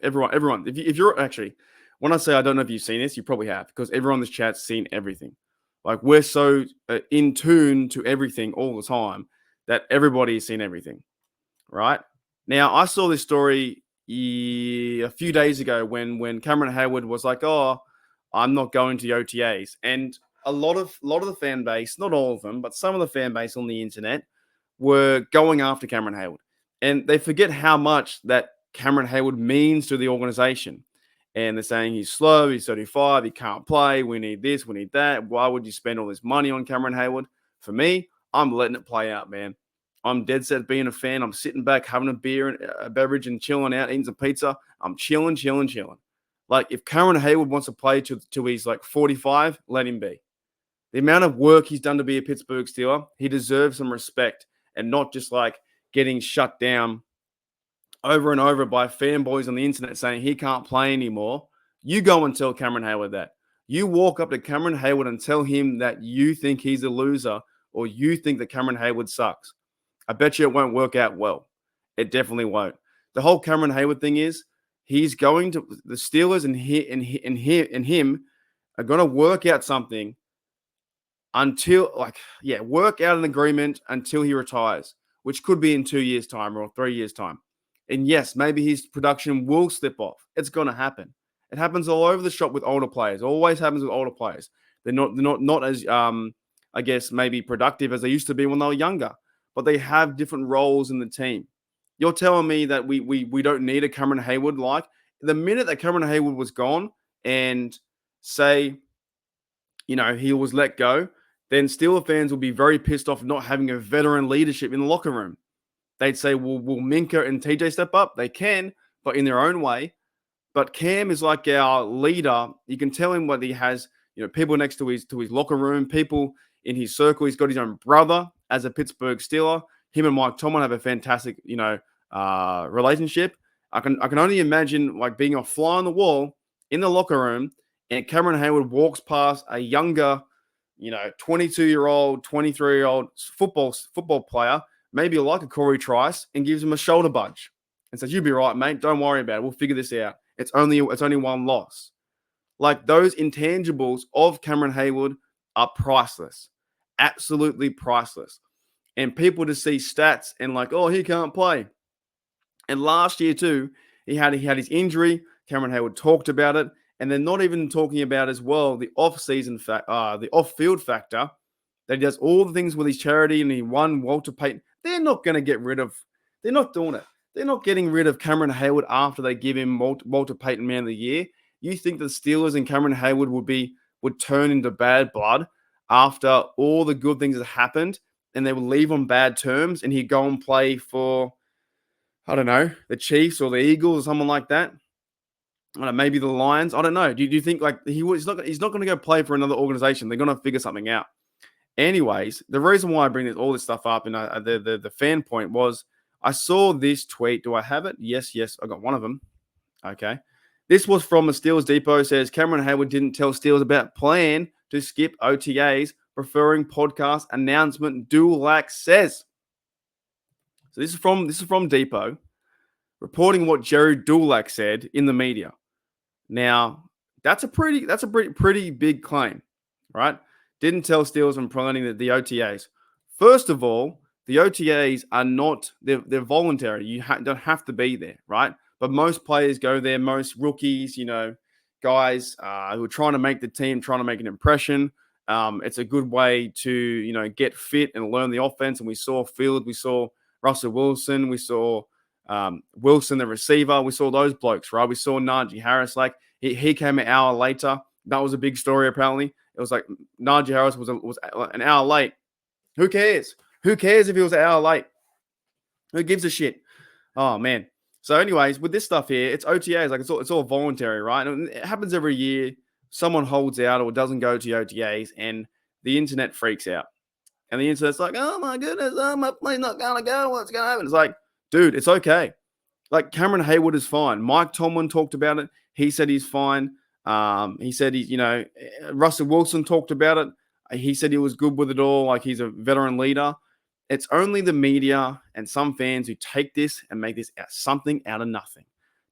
Everyone. If you're actually, when I say I don't know if you've seen this, you probably have because everyone in this chat's seen everything. Like we're so in tune to everything all the time that everybody has seen everything, right? Now I saw this story a few days ago when Cameron Heyward was like, "Oh, I'm not going to the OTAs," and a lot of the fan base, not all of them, but some of the fan base on the internet were going after Cameron Heyward, and they forget how much that Cameron Heyward means to the organization. And they're saying he's slow, he's 35, he can't play. We need this, we need that. Why would you spend all this money on Cameron Heyward? For me, I'm letting it play out, man. I'm dead set being a fan. I'm sitting back, having a beer and a beverage and chilling out, eating some pizza. I'm chilling, chilling, chilling. Like if Cameron Heyward wants to play till he's like 45, let him be. The amount of work he's done to be a Pittsburgh Steeler, he deserves some respect and not just like getting shut down over and over by fanboys on the internet saying he can't play anymore. You go and tell Cameron Heyward that. You walk up to Cameron Heyward and tell him that you think he's a loser or you think that Cameron Heyward sucks. I bet you it won't work out well. It definitely won't. The whole Cameron Heyward thing is he's going to the Steelers and him are going to work out something until work out an agreement until he retires, which could be in 2 years' time or 3 years' time. And yes, maybe his production will slip off. It's going to happen. It happens all over the shop with older players. It always happens with older players. They're not as I guess maybe productive as they used to be when they were younger, but they have different roles in the team. You're telling me that we don't need a Cameron Heyward? Like the minute that Cameron Heyward was gone and say, he was let go, then Steeler fans will be very pissed off not having a veteran leadership in the locker room. They'd say, well, will Minka and TJ step up? They can, but in their own way. But Cam is like our leader. You can tell him what he has, people next to his locker room, people in his circle. He's got his own brother as a Pittsburgh Steeler. Him and Mike Tomlin have a fantastic, relationship. I can only imagine like being a fly on the wall in the locker room, and Cameron Heyward walks past a younger, 22-year-old, 23-year-old football player, maybe like a Corey Trice, and gives him a shoulder budge and says, "You'll be right, mate. Don't worry about it. We'll figure this out. It's only one loss." Like those intangibles of Cameron Heyward are priceless, absolutely priceless. And people to see stats and like, oh, he can't play. And last year too, he had his injury. Cameron Heyward talked about it, and they're not even talking about as well the the off-field factor that he does all the things with his charity and he won Walter Payton. They're not going to get rid of. They're not doing it. They're not getting rid of Cameron Heyward after they give him Walter Payton Man of the Year. You think the Steelers and Cameron Heyward would turn into bad blood after all the good things that happened, and they would leave on bad terms, and he'd go and play for, I don't know, the Chiefs or the Eagles or someone like that? I don't know, maybe the Lions. I don't know. Do you think like he's not going to go play for another organization? They're going to figure something out. Anyways, the reason why I bring all this stuff up and the fan point was I saw this tweet. Do I have it? Yes, I got one of them. Okay. This was from the Steelers Depot. It says Cameron Heyward didn't tell Steelers about plan to skip OTAs, preferring podcast announcement. Dulac says. So this is from Depot, reporting what Jerry Dulac said in the media. Now that's a pretty big claim, right? Didn't tell Steelers from planning the OTAs. First of all, the OTAs are not, they're voluntary. You don't have to be there, right? But most players go there, most rookies, guys who are trying to make the team, trying to make an impression. It's a good way to, get fit and learn the offense. And we saw Field, we saw Russell Wilson, we saw Wilson, the receiver. We saw those blokes, right? We saw Najee Harris. Like he came an hour later. That was a big story, apparently. It was like Najee Harris was an hour late. Who cares? Who cares if he was an hour late? Who gives a shit? Oh, man. So anyways, with this stuff here, it's OTAs. Like it's all voluntary, right? And it happens every year. Someone holds out or doesn't go to OTAs and the internet freaks out. And the internet's like, oh my goodness, my play's not going to go. What's going to happen? It's like, dude, it's okay. Like Cameron Heyward is fine. Mike Tomlin talked about it. He said he's fine. He said Russell Wilson talked about it. He said he was good with it all. Like he's a veteran leader. It's only the media and some fans who take this and make this something out of nothing.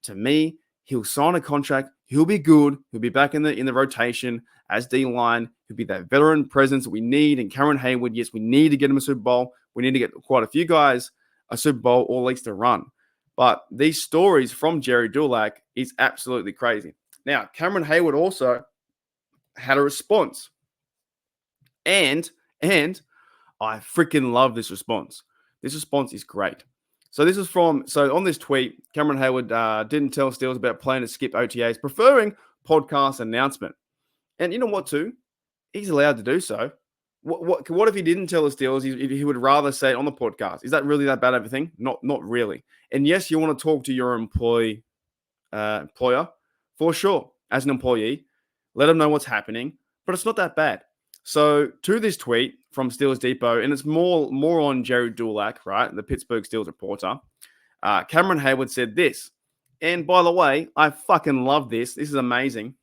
To me, He'll sign a contract. He'll be good. He'll be back in the rotation as D-line. He'll be that veteran presence that we need. And Cameron Heyward, yes, we need to get him a Super Bowl. We need to get quite a few guys a Super Bowl or at least a run. But these stories from Jerry Dulac is absolutely crazy. Now, Cameron Heyward also had a response. And I freaking love this response. This response is great. So on this tweet, Cameron Heyward didn't tell Steelers about planning to skip OTAs, preferring podcast announcement. And you know what, too? He's allowed to do so. What if he didn't tell the Steelers? He would rather say it on the podcast. Is that really that bad of a thing? Not really. And yes, you want to talk to your employer for sure. As an employee, let them know what's happening. But it's not that bad. So to this tweet from Steelers Depot, and it's more on Jerry Dulac, right, the Pittsburgh Steelers reporter, Cameron Heyward said this. And by the way, I fucking love this. This is amazing.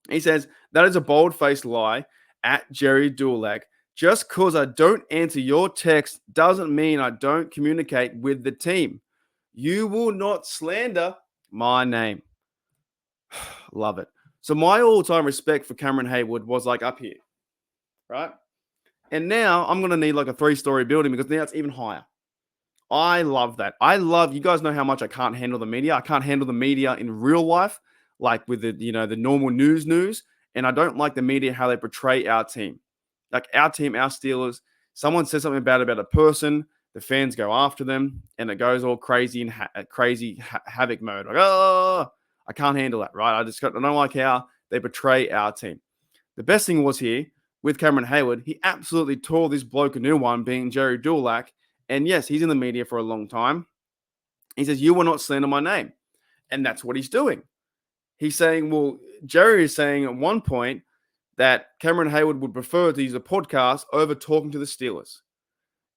He says, that is a bold-faced lie at Jerry Dulac. Just because I don't answer your text doesn't mean I don't communicate with the team. You will not slander my name. Love it. So my all-time respect for Cameron Heyward was like up here, right? And now I'm going to need like a 3-story building because now it's even higher. I love that. You guys know how much I can't handle the media. I can't handle the media in real life, like with the normal news. And I don't like the media, how they portray our team. Like our team, our Steelers, someone says something bad about a person, the fans go after them, and it goes all crazy in crazy havoc mode. Like, I can't handle that, right? I don't like how they portray our team. The best thing was here with Cameron Heyward, he absolutely tore this bloke a new one, being Jerry Dulac. And yes, he's in the media for a long time. He says, you will not slander my name. And that's what he's doing. He's saying, well, Jerry is saying at one point that Cameron Heyward would prefer to use a podcast over talking to the Steelers.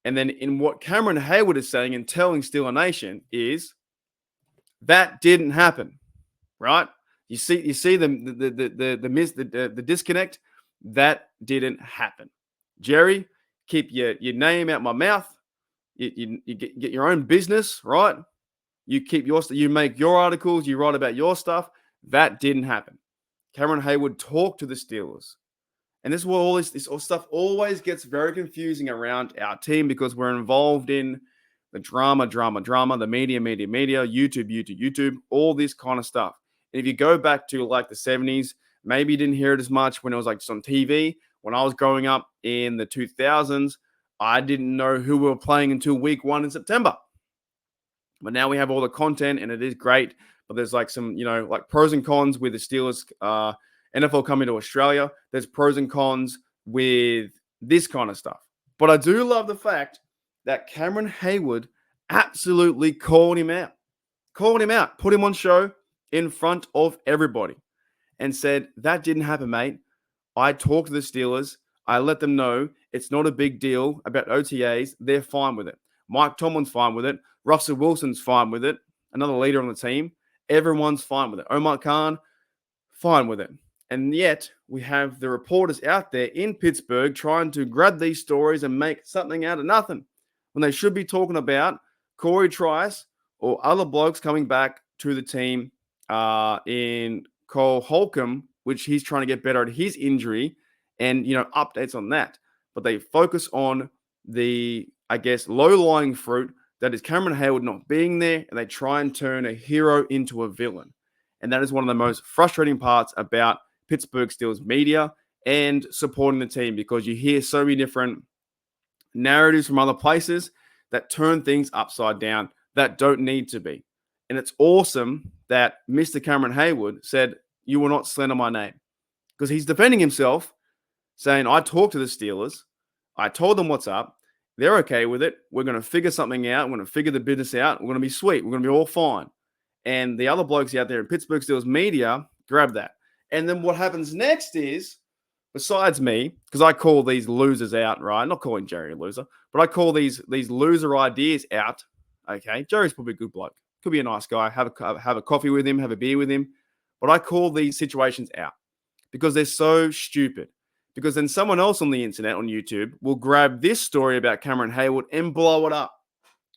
And then in what Cameron Heyward is saying and telling Steeler Nation is that didn't happen, right? You see the disconnect. That didn't happen. Jerry, keep your name out my mouth. You get your own business, right? You make your articles, you write about your stuff. That didn't happen. Cameron Heyward talked to the Steelers. And this is where this stuff always gets very confusing around our team because we're involved in the drama, the media, YouTube, all this kind of stuff. And if you go back to like the 70s, maybe you didn't hear it as much when it was like just on TV. When I was growing up in the 2000s, I didn't know who we were playing until week 1 in September. But now we have all the content and it is great. But there's like some, like pros and cons with the Steelers NFL coming to Australia. There's pros and cons with this kind of stuff. But I do love the fact that Cameron Heyward absolutely called him out, put him on show in front of everybody and said, that didn't happen, mate. I talked to the Steelers. I let them know it's not a big deal about OTAs. They're fine with it. Mike Tomlin's fine with it. Russell Wilson's fine with it. Another leader on the team. Everyone's fine with it. Omar Khan, fine with it. And yet we have the reporters out there in Pittsburgh trying to grab these stories and make something out of nothing when they should be talking about Corey Trice or other blokes coming back to the team in Cole Holcomb, which he's trying to get better at his injury and, updates on that. But they focus on the, low-lying fruit that is Cameron Heyward not being there, and they try and turn a hero into a villain. And that is one of the most frustrating parts about Pittsburgh Steelers media and supporting the team, because you hear so many different narratives from other places that turn things upside down that don't need to be. And it's awesome that Mr. Cameron Heyward said, you will not slander my name, because he's defending himself, saying, I talked to the Steelers. I told them what's up. They're okay with it. We're going to figure something out. We're going to figure the business out. We're going to be sweet. We're going to be all fine. And the other blokes out there in Pittsburgh Steelers media grab that. And then what happens next is, besides me, because I call these losers out, right? I'm not calling Jerry a loser, but I call these loser ideas out. Okay, Jerry's probably a good bloke. Could be a nice guy. Have a coffee with him, have a beer with him. But I call these situations out because they're so stupid. Because then someone else on the internet, on YouTube, will grab this story about Cameron Heyward and blow it up,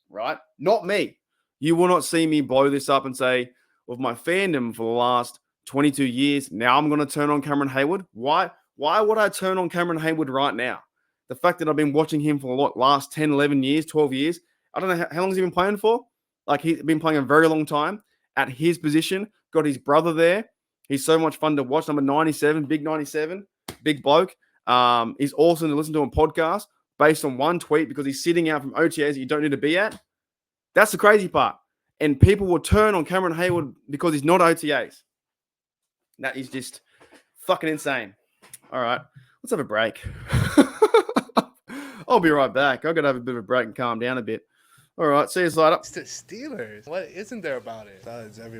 right? Not me. You will not see me blow this up and say, of my fandom for the last 22 years. Now I'm going to turn on Cameron Heyward. Why would I turn on Cameron Heyward right now? The fact that I've been watching him for the last 10, 11 years, 12 years. I don't know how long has he been playing for? Like, he's been playing a very long time at his position. Got his brother there. He's so much fun to watch. Number 97, big 97, big bloke. He's awesome to listen to on podcast based on one tweet because he's sitting out from OTAs that you don't need to be at. That's the crazy part. And people will turn on Cameron Heyward because he's not OTAs. That is just fucking insane. All right, let's have a break. I'll be right back. I've got to have a bit of a break and calm down a bit. All right, see you later. It's the Steelers. What isn't there about it? It's everywhere.